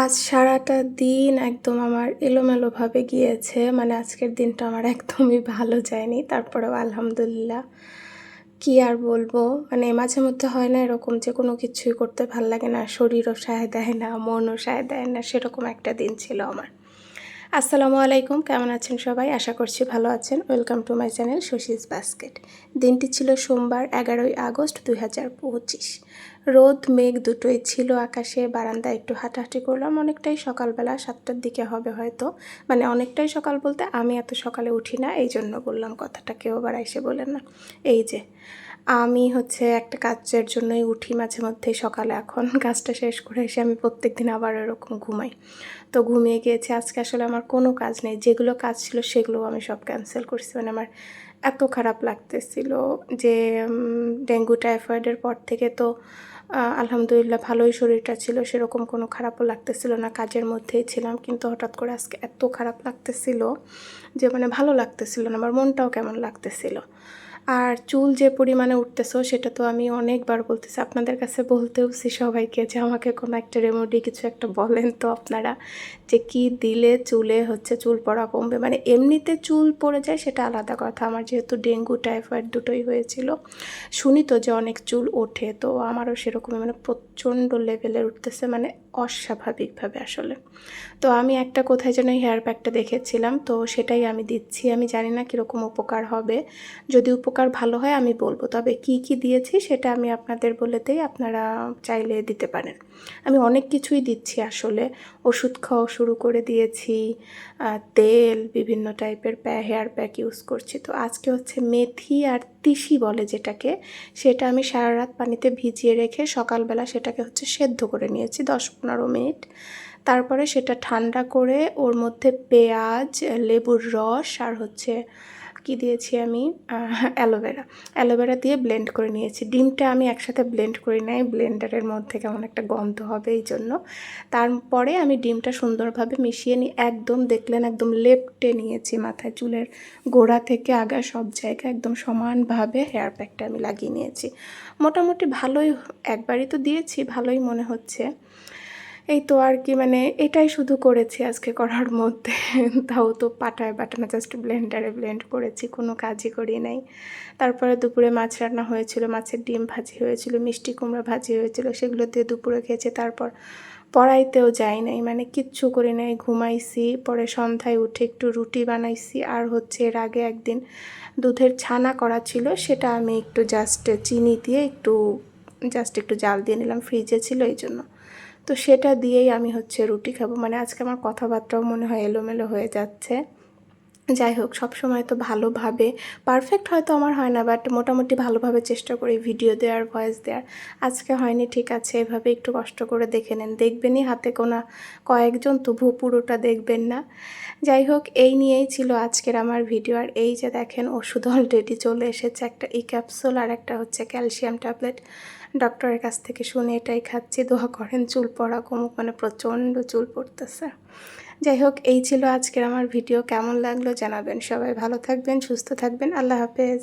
আজ সারাটা দিন একদম আমার এলোমেলোভাবে গিয়েছে। মানে আজকের দিনটা আমার একদমই ভালো যায়নি। তারপরেও আলহামদুলিল্লাহ। কি আর বলবো? মানে মাঝে মধ্যে হয় না এরকম যে কোনো কিছুই করতে ভাল লাগে না, শরীরও সায় দেয় না, মনও সায় দেয় না, সেরকম একটা দিন ছিল আমার। আসসালামু আলাইকুম, কেমন আছেন সবাই? আশা করছি ভালো আছেন। Welcome to my channel Shashi's basket. দিনটি ছিল সোমবার 11ই আগস্ট 2025। রোদ মেঘ দুটোই ছিল আকাশে। বারান্দায় একটু হাঁটাহাঁটি করলাম, অনেকটাই সকালবেলা, 7টার দিকে হবে হয়তো। মানে অনেকটাই সকাল বলতে আমি এত সকালে উঠি না, এই জন্য বললাম কথাটা, কেউ আবার এসে বলেন না। এই যে আমি একটা কাজের জন্যই উঠি মাঝে মধ্যেই সকালে। এখন কাজটা শেষ করে এসে আমি প্রত্যেকদিন আবার এরকম ঘুমাই। তো ঘুমিয়ে গিয়েছি। আজকে আসলে আমার কোনো কাজ নেই, যেগুলো কাজ ছিল সেগুলোও আমি সব ক্যান্সেল করছি। মানে আমার এত খারাপ লাগতেছিল যে ডেঙ্গু টাইফয়েডের পর থেকে তো আলহামদুলিল্লাহ ভালোই শরীরটা ছিল, সেরকম কোনো খারাপও লাগতেছিল না, কাজের মধ্যেই ছিলাম। কিন্তু হঠাৎ করে আজকে এত খারাপ লাগতেছিল যে মানে ভালো লাগতেছিল না, আমার মনটাও কেমন লাগতেছিল। আর চুল যে পরিমাণে উঠতেছো সেটা তো আমি অনেকবার বলতেছি, আপনাদের কাছে বলতেওছি সবাইকে যে আমাকে কোনো একটা রেমেডি কিছু একটা বলেন তো আপনারা, যে কি দিলে চুলে চুল পড়া কমবে। মানে এমনিতে চুল পড়ে যায় সেটা আলাদা কথা, আমার যেহেতু ডেঙ্গু টাইফয়েড দুটোই হয়েছিল, শুনি তো যে অনেক চুল ওঠে, তো আমারও সেরকমই মানে প্রচণ্ড লেভেলের উঠতেছে, মানে অস্বাভাবিকভাবে আসলে। তো আমি একটা কোথায় যেন হেয়ার প্যাকটা দেখেছিলাম, তো সেটাই আমি দিচ্ছি। আমি জানি না কীরকম উপকার হবে, যদি উপকার ভালো হয় আমি বলবো, তবে কি কি দিয়েছি সেটা আমি আপনাদের বলে দিই, আপনারা চাইলে দিতে পারেন। আমি অনেক কিছুই দিচ্ছি আসলে, ওষুধ খাওয়া শুরু করে দিয়েছি, তেল, বিভিন্ন টাইপের হেয়ার প্যাক ইউজ করছি। তো আজকে মেথি আর তিসি বলে যেটাকে, সেটা আমি সারা রাত পানিতে ভিজিয়ে রেখে সকালবেলা সেটাকে সেদ্ধ করে নিয়েছি 10-15 মিনিট। তারপরে সেটা ঠান্ডা করে ওর মধ্যে পেঁয়াজ, লেবুর রস আর কি দিয়েছি আমি, অ্যালোভেরা দিয়ে ব্লেন্ড করে নিয়েছি। ডিমটা আমি একসাথে ব্লেন্ড করি নাই, ব্লেন্ডারের মধ্যে কেমন একটা গন্ধ হবে এই জন্য। তারপরে আমি ডিমটা সুন্দরভাবে মিশিয়ে নিয়ে একদম দেখলেন একদম লেপ্টে নিয়েছি মাথায়, চুলের গোড়া থেকে আগা সব জায়গায় একদম সমানভাবে হেয়ার প্যাকটা আমি লাগিয়ে নিয়েছি। মোটামুটি ভালোই, একবারই তো দিয়েছি, ভালোই মনে হচ্ছে। এই তো আর কি, মানে এটাই শুধু করেছি আজকে করার মধ্যে। তাও তো পাটায় বাটা না, জাস্ট ব্লেন্ডারে ব্লেন্ড করেছি, কোনো কাজই করি নাই। তারপরে দুপুরে মাছ রান্না হয়েছিল, মাছের ডিম ভাজি হয়েছিল, মিষ্টি কুমড়া ভাজি হয়েছিল, সেগুলো দিয়ে দুপুরে খেয়েছি। তারপর পড়াইতেও যাই নাই, মানে কিচ্ছু করি নাই, ঘুমাইছি। পরে সন্ধ্যায় উঠে একটু রুটি বানাইছি, আর এর আগে একদিন দুধের ছানা করা ছিল, সেটা আমি একটু জাস্ট চিনি দিয়ে একটু জাল দিয়ে নিলাম, ফ্রিজে ছিল এই জন্য। তো সেটা দিয়েই আমি রুটি খাবো। মানে আজকে আমার কথাবার্তাও মনে হয় এলোমেলো হয়ে যাচ্ছে। যাই হোক, সবসময় তো ভালোভাবে পারফেক্ট হয়তো আমার হয় না, বাট মোটামুটি ভালোভাবে চেষ্টা করি ভিডিও দেওয়ার, ভয়েস দেওয়ার। আজকে হয়নি, ঠিক আছে, এভাবে একটু কষ্ট করে দেখে নেন, দেখবেনই হাতে গোনা কয়েকজন, তবু পুরোটা দেখবেন না। যাই হোক, এই নিয়েই ছিল আজকের আমার ভিডিও। আর এই যে দেখেন, ওষুধ অলরেডি চলে এসেছে, একটা ক্যাপসুল আর একটা ক্যালসিয়াম ট্যাবলেট ডক্টরের কাছ থেকে শুনে এটাই খাচ্ছি। দোয়া করেন চুল পড়া কমুক, মানে প্রচণ্ড চুল পড়তেছে। যাই হোক, এই ছিল আজকের আমার ভিডিও। কেমন লাগলো জানাবেন। সবাই ভালো থাকবেন, সুস্থ থাকবেন। আল্লাহ হাফেজ।